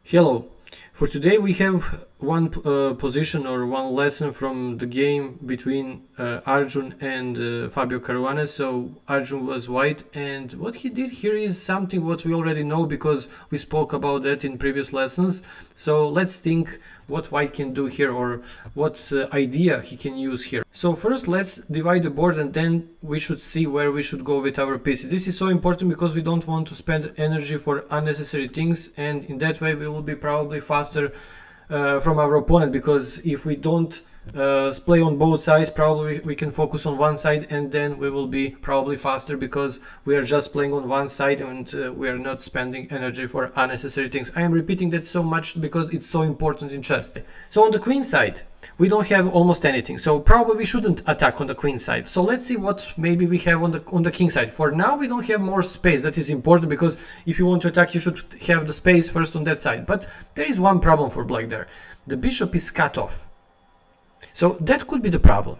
Hello. For today we have one position or one lesson from the game between Arjun and Fabio Caruana. So Arjun was white, and what he did here is something what we already know because we spoke about that in previous lessons. So let's think what white can do here, or what idea he can use here. So first let's divide the board, and then we should see where we should go with our pieces. This is so important because we don't want to spend energy for unnecessary things, and in that way we will be probably faster from our opponent, because if we don't play on both sides, probably we can focus on one side, and then we will be probably faster because we are just playing on one side, and we are not spending energy for unnecessary things. I am repeating that so much because it's so important in chess. So on the queen side we don't have almost anything, so probably we shouldn't attack on the queen side. So let's see what maybe we have on the king side. For now we don't have more space. That is important, because if you want to attack you should have the space first on that side. But there is one problem for black there. The bishop is cut off, so that could be the problem,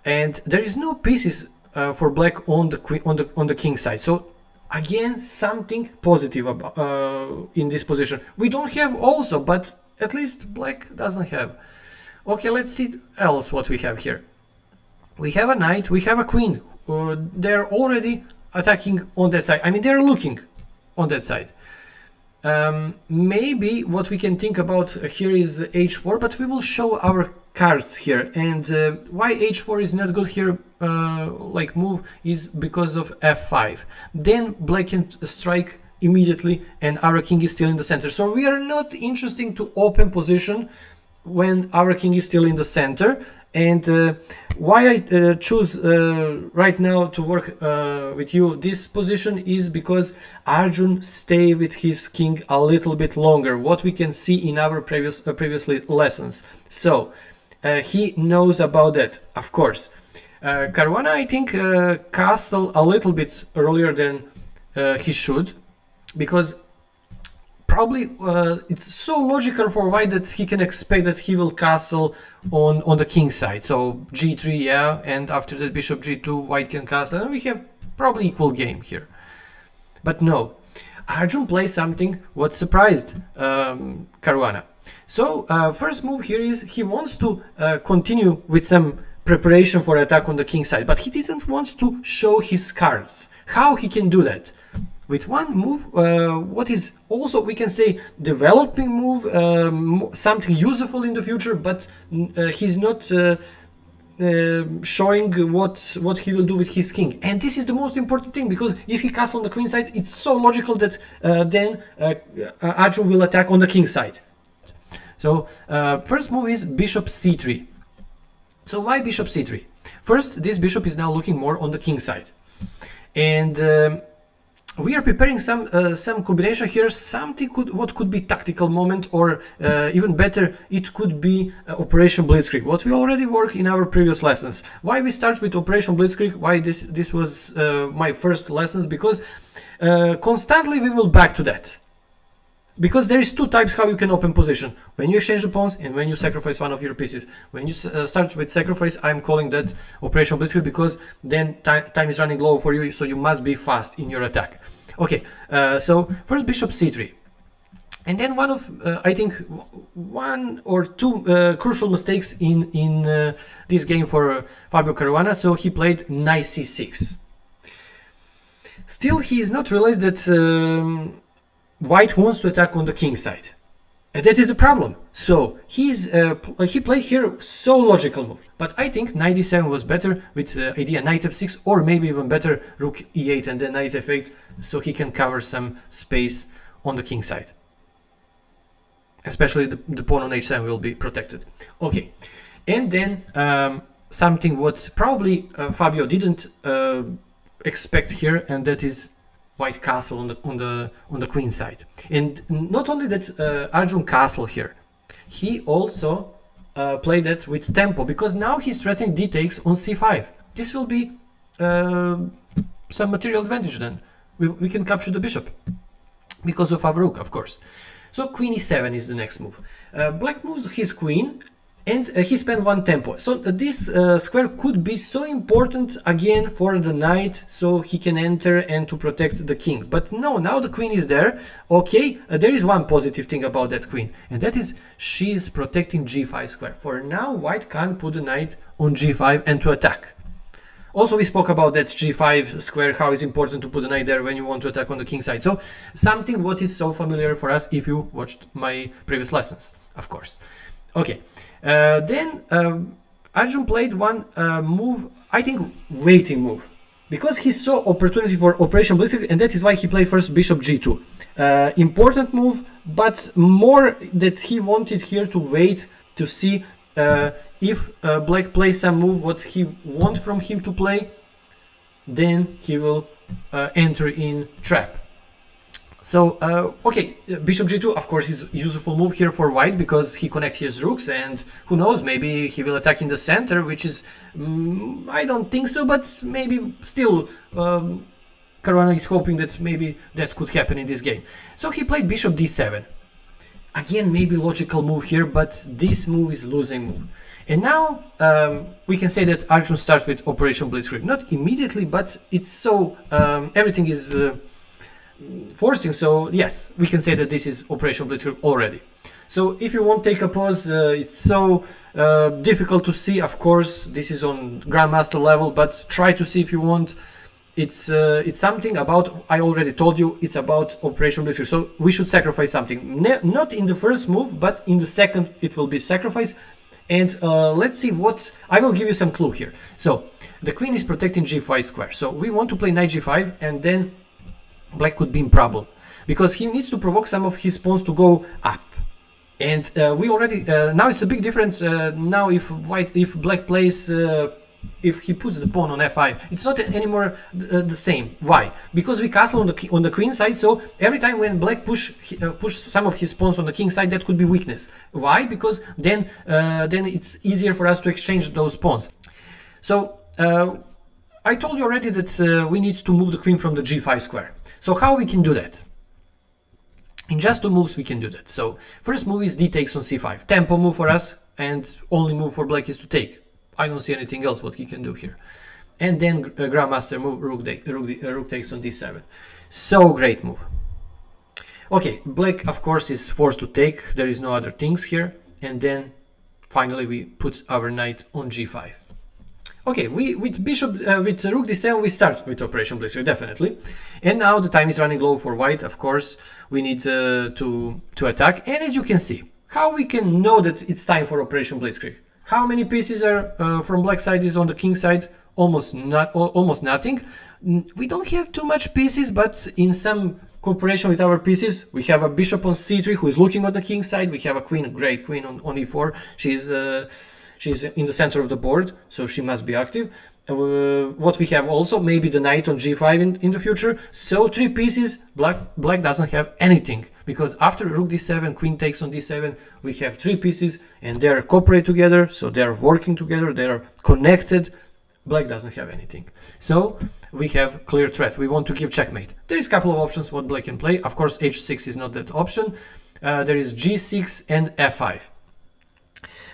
and there is no pieces for black on the king side. So again, something positive about in this position. We don't have also, but at least black doesn't have. Okay, let's see else what we have here. We have a knight, we have a queen. They're already attacking on that side. I mean, they're looking on that side. Maybe what we can think about here is h4, but we will show our cards here. And why h4 is not good here, like move, is because of f5. Then black can strike immediately, and our king is still in the center. So we are not interested to open position when our king is still in the center. And why I choose right now to work with you this position is because Arjun stay with his king a little bit longer, what we can see in our previously lessons. So he knows about that, of course. Caruana, I think, castle a little bit earlier than he should, because probably it's so logical for white that he can expect that he will castle on the king side. So g3, yeah, and after that bishop g2, white can castle, and we have probably equal game here. But no, Arjun plays something what surprised Caruana. So first move here is he wants to continue with some preparation for attack on the king side, but he didn't want to show his cards. How he can do that? With one move, what is also, we can say, developing move, something useful in the future, but he's not showing what he will do with his king. And this is the most important thing, because if he castles on the queen side, it's so logical that then Arjun will attack on the king side. So first move is bishop c3. So why bishop c3? First, this bishop is now looking more on the king side, and we are preparing some combination here. Something what could be tactical moment, or even better, it could be Operation Blickrig, what we already worked in our previous lessons. Why we start with Operation Blickrig? Why this was my first lessons? Because constantly we will back to that. Because there is two types how you can open position: when you exchange the pawns and when you sacrifice one of your pieces. When you start with sacrifice, I'm calling that Operation Blitzkrieg, because then time is running low for you, so you must be fast in your attack. Okay, so first bishop c3, and then one of I think one or two crucial mistakes in this game for Fabio Caruana. So he played knight c6. Still, he has not realized that white wants to attack on the king side, and that is a problem. So he played here so logical move, but I think knight d7 was better, with idea knight f6, or maybe even better rook e8 and then knight f8, so he can cover some space on the king side, especially the pawn on h7 will be protected. Okay, and then something what probably Fabio didn't expect here, and that is white castle on the queen side. And not only that, Arjun castle here, he also played that with tempo, because now he's threatening d takes on c5. This will be some material advantage. Then we can capture the bishop because of our rook, of course. So queen e7 is the next move. Black moves his queen, And he spent one tempo. So this square could be so important again for the knight, so he can enter and to protect the king. But no, now the queen is there. Okay, there is one positive thing about that queen, and that is she is protecting g5 square. For now, white can't put the knight on g5 and to attack. Also, we spoke about that g5 square, how it's important to put the knight there when you want to attack on the king side. So something what is so familiar for us if you watched my previous lessons, of course. Okay, then Arjun played one move, I think waiting move, because he saw opportunity for Operation Blickrig, and that is why he played first bishop g2. Important move, but more that he wanted here to wait to see if black plays some move what he wants from him to play, then he will enter in trap. So, okay, bishop g2, of course, is a useful move here for white because he connects his rooks, and who knows, maybe he will attack in the center, which is, I don't think so, but maybe still, Caruana is hoping that maybe that could happen in this game. So he played bishop d7. Again, maybe logical move here, but this move is losing move. And now we can say that Arjun starts with Operation Blitzkrieg. Not immediately, but it's so, everything is forcing, so yes, we can say that this is Operation Blitzkrieg already. So if you won't take a pause, it's so difficult to see. Of course, this is on grandmaster level, but try to see if you want. It's something about, I already told you, it's about Operation Blitzkrieg. So we should sacrifice something. Not in the first move, but in the second it will be sacrifice. And let's see what, I will give you some clue here. So the queen is protecting g5 square. So we want to play knight g5, and then black could be in problem because he needs to provoke some of his pawns to go up. And we already now it's a big difference. Now if black plays, if he puts the pawn on f5, it's not anymore the same. Why? Because we castle on the queen side. So every time when black push some of his pawns on the king side, that could be weakness. Why? Because then it's easier for us to exchange those pawns. So I told you already that we need to move the queen from the g5 square. So how we can do that? In just two moves we can do that. So first move is d takes on c5. Tempo move for us, and only move for black is to take. I don't see anything else what he can do here. And then grandmaster move, rook takes on d7. So great move. Okay, black of course is forced to take. There is no other things here. And then finally we put our knight on g5. Okay, with rook d7 we start with Operation Blitzkrieg, definitely. And now the time is running low for white. Of course, we need to attack. And as you can see, how we can know that it's time for Operation Blitzkrieg? How many pieces are from black side is on the king side? Almost nothing. We don't have too much pieces, but in some cooperation with our pieces, we have a bishop on c3 who is looking on the king side. We have a queen, a great queen on e4. She's in the center of the board, so she must be active. What we have also, maybe the knight on g5 in the future. So three pieces, black doesn't have anything. Because after rook d7, queen takes on d7, we have three pieces and they are cooperate together, so they are working together, they are connected. Black doesn't have anything. So we have clear threat. We want to give checkmate. There is a couple of options what black can play. Of course, h6 is not that option. There is g6 and f5.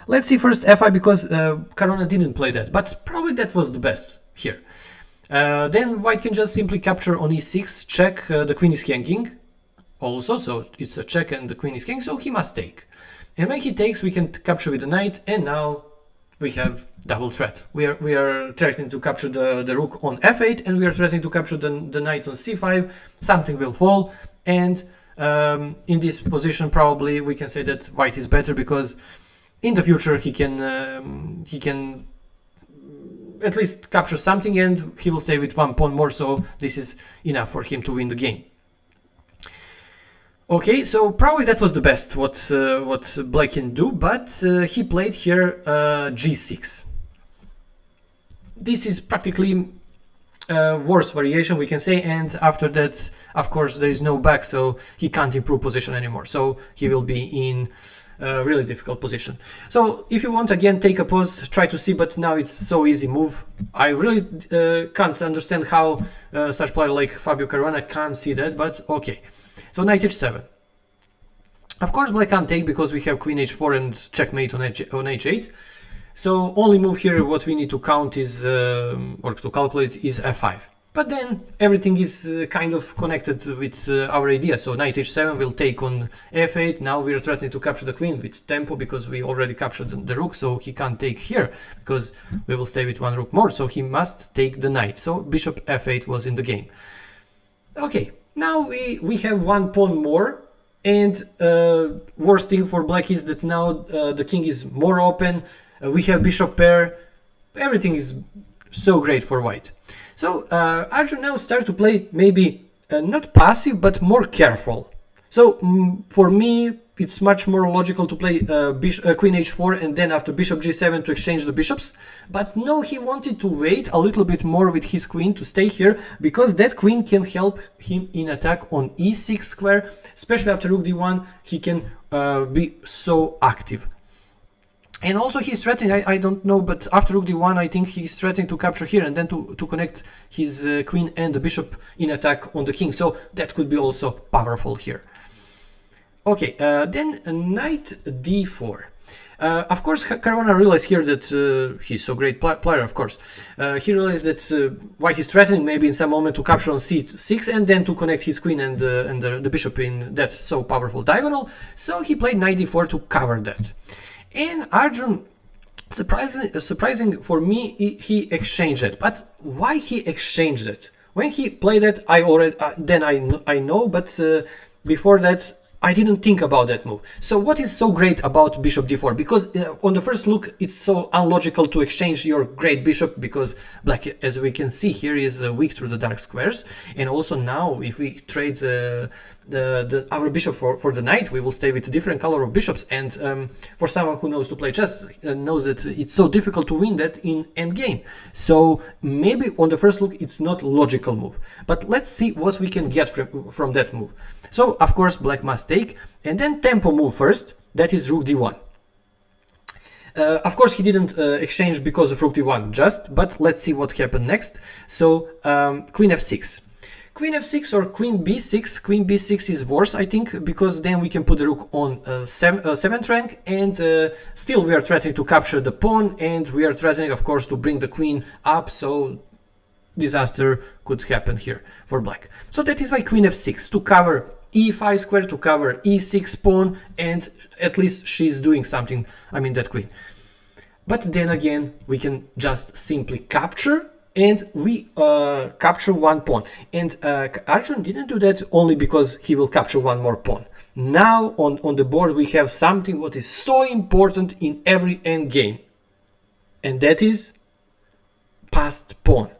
Let's see first f5 because Caruana didn't play that, but probably that was the best here. Then white can just simply capture on e6, check, the queen is hanging also, so it's a check and the queen is hanging, so he must take. And when he takes, we can capture with the knight, and now we have double threat. We are threatening to capture the rook on f8, and we are threatening to capture the knight on c5. Something will fall, and in this position probably we can say that white is better because in the future he can at least capture something, and he will stay with one pawn more, so this is enough for him to win the game. Okay, so probably that was the best what black can do, but he played here g6. This is practically worse variation, we can say, and after that, of course, there is no back, so he can't improve position anymore, so he will be in a really difficult position. So if you want, again, take a pause, try to see, but now it's so easy move. I really can't understand how such player like Fabio Caruana can't see that, but okay. So knight h7. Of course, black can't take because we have queen h4 and checkmate on h8. So only move here what we need to count is, or to calculate, is f5. But then everything is kind of connected with our idea. So knight h7 will take on f8. Now we are threatening to capture the queen with tempo because we already captured the rook. So he can't take here because we will stay with one rook more. So he must take the knight. So bishop f8 was in the game. Okay, now we have one pawn more. And worst thing for black is that now the king is more open. We have bishop pair. Everything is so great for white. So Arjun now start to play maybe not passive but more careful. So for me it's much more logical to play queen h4 and then after bishop g7 to exchange the bishops. But no, he wanted to wait a little bit more with his queen to stay here because that queen can help him in attack on e6 square, especially after rook d1. He can be so active. And also he's threatening, I don't know, but after rook d1 I think he's threatening to capture here and then to connect his queen and the bishop in attack on the king. So that could be also powerful here. Okay, then knight d4. Of course, Caruana realized here that he's so great player, of course. He realized that white is threatening maybe in some moment to capture on c6 and then to connect his queen and the bishop in that so powerful diagonal. So he played knight d4 to cover that. And Arjun, surprising for me, he exchanged it. But why he exchanged it? When he played it, I already then I know, but before that I didn't think about that move. So what is so great about bishop d4? Because on the first look it's so unlogical to exchange your great bishop because black, as we can see here, is weak through the dark squares. And also now if we trade our bishop for the knight, we will stay with a different color of bishops. And for someone who knows to play chess, knows that it's so difficult to win that in endgame. So maybe on the first look it's not logical move. But let's see what we can get from that move. So of course black must take and then tempo move first, that is rook d1. Of course he didn't exchange because of rook d1 just, but let's see what happened next. So queen f6. Queen f6 or queen b6. Queen b6 is worse, I think, because then we can put the rook on 7th rank and still we are threatening to capture the pawn and we are threatening, of course, to bring the queen up, so disaster could happen here for black. So that is why queen f6, to cover e5 square, to cover e6 pawn, and at least she's doing something, I mean that queen. But then again we can just simply capture and we capture one pawn. And Arjun didn't do that only because he will capture one more pawn. Now on the board we have something what is so important in every endgame, and that is passed pawn.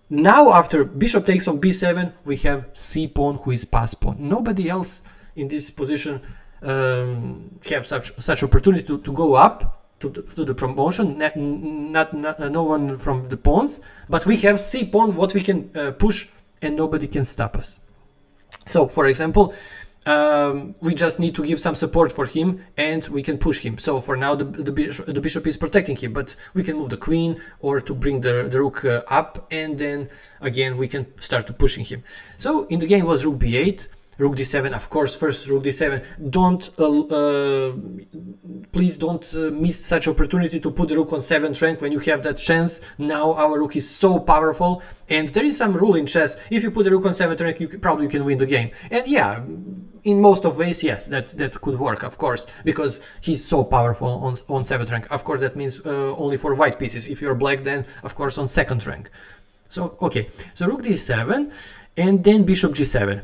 Now after bishop takes on b7 we have c pawn who is passed pawn. Nobody else in this position have such opportunity to go up to the promotion, no one from the pawns, but we have c pawn what we can push and nobody can stop us. So for example, we just need to give some support for him and we can push him. So for now the bishop is protecting him, but we can move the queen or to bring the rook up, and then again we can start to pushing him. So in the game was rook b8, rook d7. Of course, first rook d7. Please don't miss such opportunity to put the rook on 7th rank when you have that chance. Now our rook is so powerful, and there is some rule in chess: if you put the rook on 7th rank, you probably can win the game. And yeah, in most of ways, yes, that could work, of course, because he's so powerful on 7th rank. Of course, that means only for white pieces. If you're black, then of course on 2nd rank. So okay, so rook d7, and then bishop g7.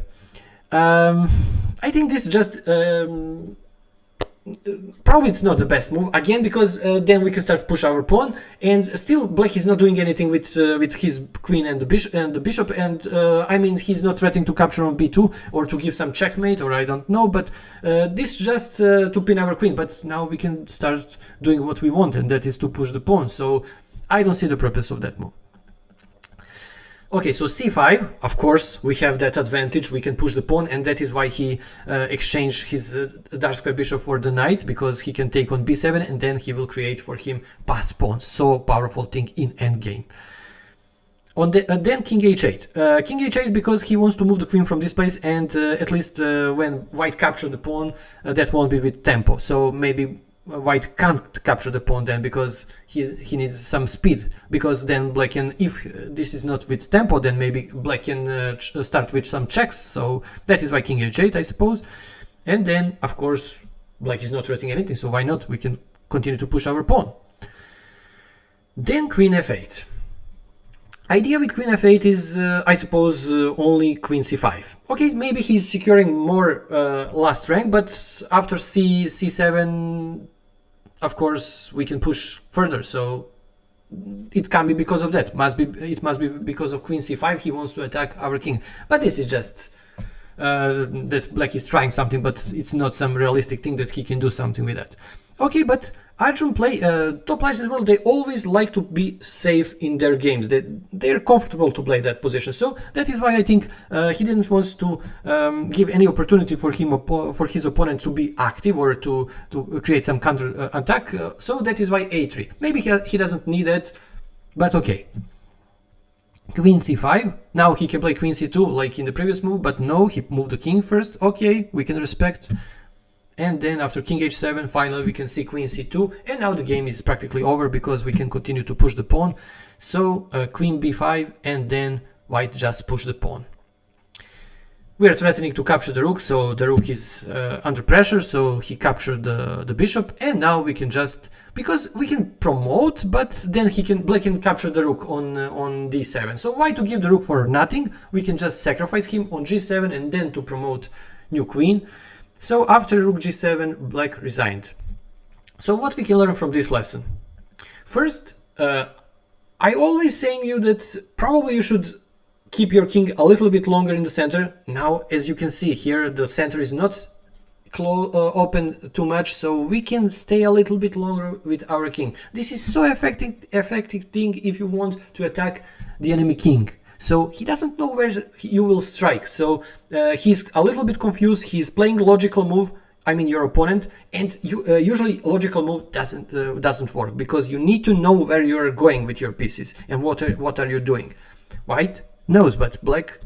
I think this just probably it's not the best move again, because then we can start to push our pawn, and still black is not doing anything with his queen and the bishop, and I mean he's not threatening to capture on b2 or to give some checkmate, or I don't know, but this just to pin our queen. But now we can start doing what we want, and that is to push the pawn. So I don't see the purpose of that move. Okay, so c5, of course, we have that advantage, we can push the pawn, and that is why he exchanged his dark square bishop for the knight, because he can take on b7, and then he will create for him pass pawn. So powerful thing in endgame. Then king h8. King h8 because he wants to move the queen from this place, and at least when white capture the pawn, that won't be with tempo. So maybe white can't capture the pawn then, because he needs some speed, because then black can, if this is not with tempo, then maybe black can start with some checks. So that is why king h8, I suppose. And then of course black is not threatening anything, so why not? We can continue to push our pawn. Then queen f8. Idea with queen f8 is, I suppose, only queen c5. Okay, maybe he's securing more last rank, but after c7, of course, we can push further. So it can be because of that. It must be because of queen c5. He wants to attack our king. But this is just that black is trying something, but it's not some realistic thing that he can do something with that. Okay, but Arjun top players in the world, they always like to be safe in their games. They're comfortable to play that position. So that is why I think he didn't want to give any opportunity for his opponent to be active or to create some counter attack. So that is why a3. Maybe he doesn't need it, but okay. Queen c5. Now he can play queen c2 like in the previous move, but no, he moved the king first. Okay, we can respect. And then after king h7, finally we can see queen c2, and now the game is practically over because we can continue to push the pawn. So queen b5, and then white just push the pawn. We are threatening to capture the rook, so the rook is under pressure, so he captured the bishop, and now we can just, because we can promote, but then black can capture the rook on d7. So why to give the rook for nothing? We can just sacrifice him on g7 and then to promote new queen. So after rook g7, black resigned. So what we can learn from this lesson? First, I always saying you that probably you should keep your king a little bit longer in the center. Now, as you can see here, the center is not open too much, so we can stay a little bit longer with our king. This is so effective thing if you want to attack the enemy king. So he doesn't know where you will strike. So he's a little bit confused. He's playing logical move. I mean your opponent, and usually logical move doesn't work because you need to know where you are going with your pieces and what are you doing. White knows, but black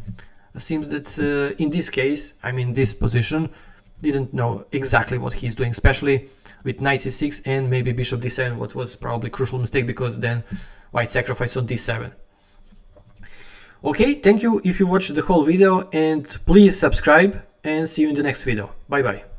seems that in this case, I mean this position, didn't know exactly what he's doing, especially with knight c6 and maybe bishop d7, what was probably crucial mistake because then white sacrificed on d7. Okay, thank you if you watched the whole video, and please subscribe and see you in the next video. Bye bye.